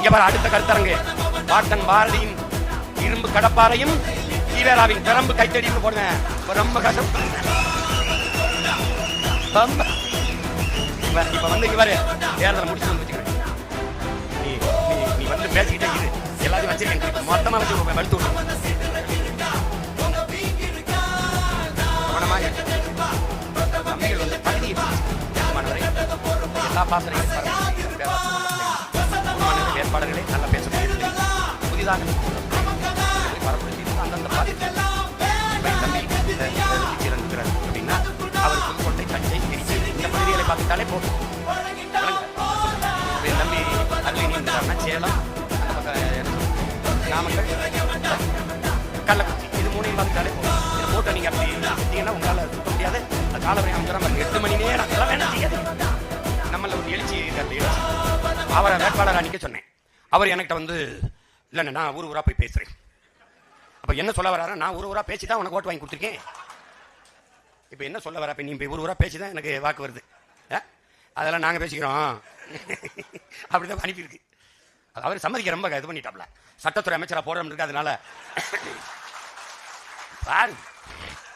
இங்க வர அடுத்த கருத்தரங்கு பாட்டன் பாரதியின் இரும்பு கடப்பாறையும் ஈவேராவின் பெரம்பு கைத்தடின்னு போடுவேன். ரொம்ப கஷ்டம். இப்ப வந்து இவரு தேர்தலை முடிச்சு வந்து வச்சுக்கிறேன். நீ வந்து பேசிக்கிட்டே இரு, எல்லாத்தையும் வச்சிருக்கேன், மொத்தமா வச்சு வலுத்து விட்டு தம்பிகள் வந்து பகுதியை எல்லா பாசனைகளும் வேட்பாளர்களே நல்லா பேச முடியாது. புதிதாக அந்தந்த இருக்கிறார் அப்படின்னா அவர் புதுக்கோட்டை, தஞ்சை, திருச்சி இந்த பகுதிகளை பார்த்துட்டாலே போதும். தம்பி அருளினி இருந்தாருன்னா சேலம், நாமக்கல், கள்ளக்குறிச்சி இது மூணையும் பார்த்துட்டாலே போதும். இதை போட்டு நீங்கள் அப்படி பார்த்தீங்கன்னா உங்களால் சுத்த முடியாது. அது காலவரை அமைச்சராக 8 மணி நேரம் அதெல்லாம் வேணாம் செய்யாது. நம்மள ஒரு எழுச்சி அவரை வேட்பாளராக நிற்க சொன்னேன். அவர் என்கிட்ட வந்து இல்லைண்ணே நான் ஊரா போய் பேசுகிறேன். அப்போ என்ன சொல்ல வராரு, நான் ஊரா பேசி தான் உனக்கு ஓட்டு வாங்கி கொடுத்துருக்கேன். இப்போ என்ன சொல்ல வர, நீ இப்போ ஊரா பேசி தான் எனக்கு வாக்கு வருது, அதெல்லாம் நாங்கள் பேசிக்கிறோம் அப்படிதான் அனுப்பியிருக்கு. அவர் சம்மதிக்க ரொம்ப இது பண்ணிட்டாப்ல. சட்டத்துறை அமைச்சராக போடுறோம் இருக்கு. அதனால பாரு